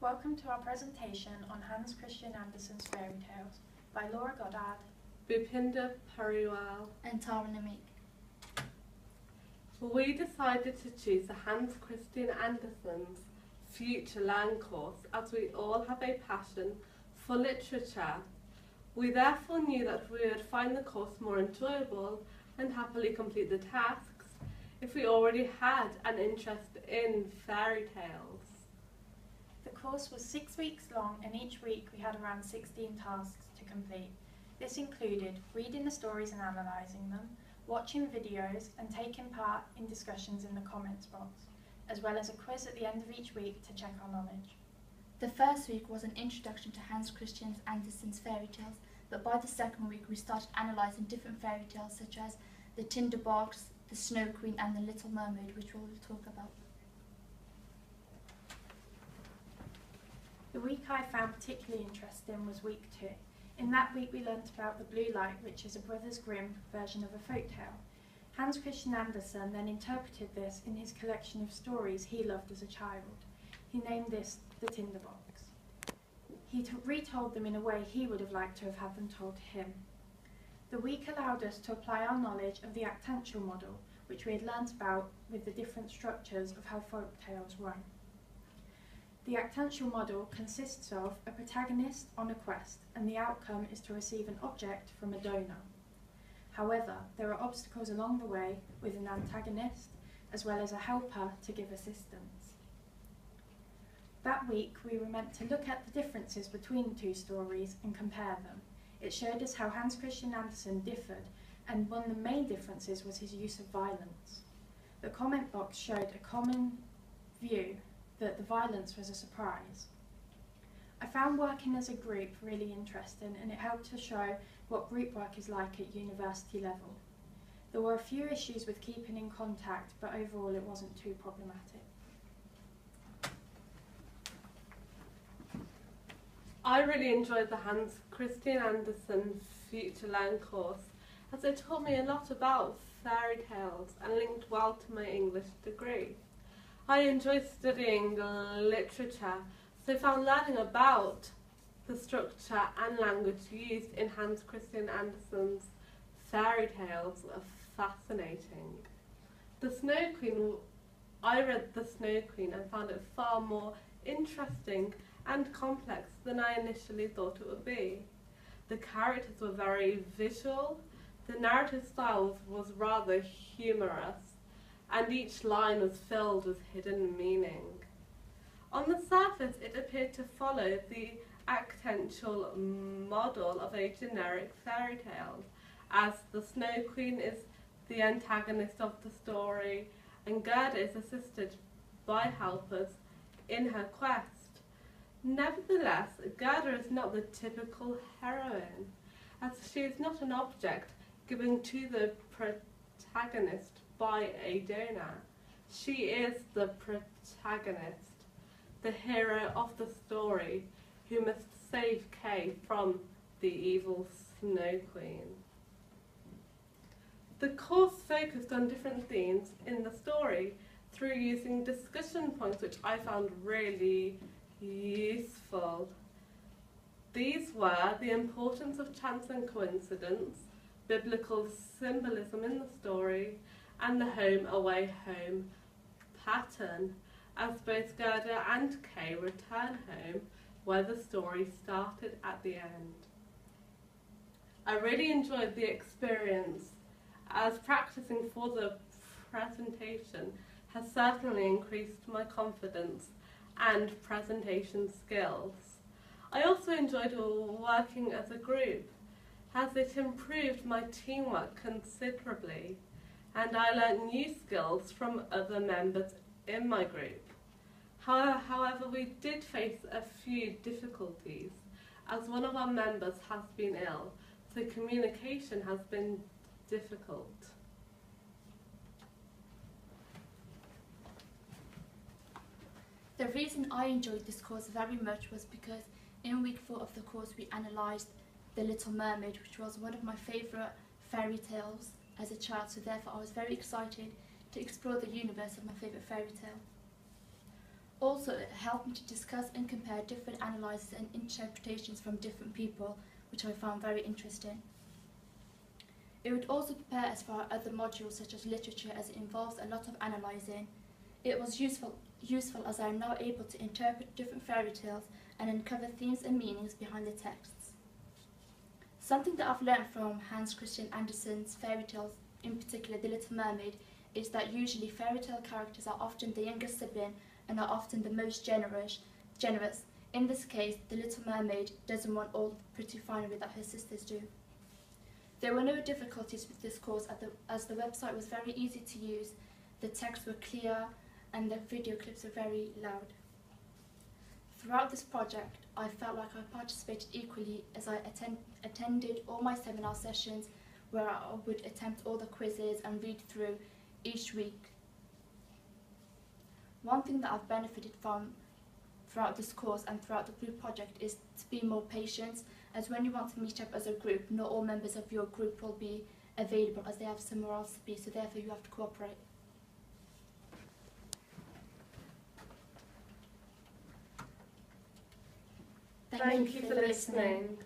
Welcome to our presentation on Hans Christian Andersen's fairy tales by Laura Goddard, Burpinder, Purewall and Namiq. We decided to choose the Hans Christian Andersen's Future Learn course as we all have a passion for literature. We therefore knew that we would find the course more enjoyable and happily complete the tasks if we already had an interest in fairy tales. The course was 6 weeks long, and each week we had around 16 tasks to complete. This included reading the stories and analysing them, watching videos and taking part in discussions in the comments box, as well as a quiz at the end of each week to check our knowledge. The first week was an introduction to Hans Christian Andersen's fairy tales, but by the second week we started analysing different fairy tales such as the Tinderbox, the Snow Queen and the Little Mermaid, which we'll talk about. The week I found particularly interesting was week 2. In that week we learnt about the Blue Light, which is a Brothers Grimm version of a folktale. Hans Christian Andersen then interpreted this in his collection of stories he loved as a child. He named this the Tinderbox. He retold them in a way he would have liked to have had them told to him. The week allowed us to apply our knowledge of the actantial model, which we had learnt about with the different structures of how folktales run. The actantial model consists of a protagonist on a quest, and the outcome is to receive an object from a donor. However, there are obstacles along the way with an antagonist, as well as a helper to give assistance. That week we were meant to look at the differences between the two stories and compare them. It showed us how Hans Christian Andersen differed, and one of the main differences was his use of violence. The comment box showed a common view that the violence was a surprise. I found working as a group really interesting, and it helped to show what group work is like at university level. There were a few issues with keeping in contact, but overall it wasn't too problematic. I really enjoyed the Hans Christian Andersen Future Learn course as it taught me a lot about fairy tales and linked well to my English degree. I enjoyed studying literature, so I found learning about the structure and language used in Hans Christian Andersen's fairy tales fascinating. I read The Snow Queen and found it far more interesting and complex than I initially thought it would be. The characters were very visual, the narrative style was rather humorous, and each line was filled with hidden meaning. On the surface, it appeared to follow the actantial model of a generic fairy tale, as the Snow Queen is the antagonist of the story, and Goddard is assisted by helpers in her quest. Nevertheless, Goddard is not the typical heroine, as she is not an object given to the protagonist by a donor. She is the protagonist, the hero of the story, who must save Kay from the evil Snow Queen. The course focused on different themes in the story through using discussion points, which I found really useful. These were the importance of chance and coincidence, biblical symbolism in the story, and the home-away-home pattern, as both Goddard and Kay return home where the story started at the end. I really enjoyed the experience, as practicing for the presentation has certainly increased my confidence and presentation skills. I also enjoyed working as a group, as it improved my teamwork considerably, and I learnt new skills from other members in my group. However, we did face a few difficulties, as one of our members has been ill, so communication has been difficult. The reason I enjoyed this course very much was because in week 4 of the course we analysed The Little Mermaid, which was one of my favourite fairy tales as a child, so therefore I was very excited to explore the universe of my favourite fairy tale. Also, it helped me to discuss and compare different analyses and interpretations from different people, which I found very interesting. It would also prepare us for our other modules such as literature, as it involves a lot of analysing. It was useful as I am now able to interpret different fairy tales and uncover themes and meanings behind the texts. Something that I've learned from Hans Christian Andersen's fairy tales, in particular The Little Mermaid, is that usually fairy tale characters are often the younger sibling and are often the most generous. In this case, the Little Mermaid doesn't want all the pretty finery that her sisters do. There were no difficulties with this course as the website was very easy to use, the texts were clear and the video clips were very loud. Throughout this project, I felt like I participated equally as I attended all my seminar sessions where I would attempt all the quizzes and read through each week. One thing that I've benefited from throughout this course and throughout the group project is to be more patient, as when you want to meet up as a group, not all members of your group will be available as they have somewhere else to be, so therefore you have to cooperate. Thank you for listening.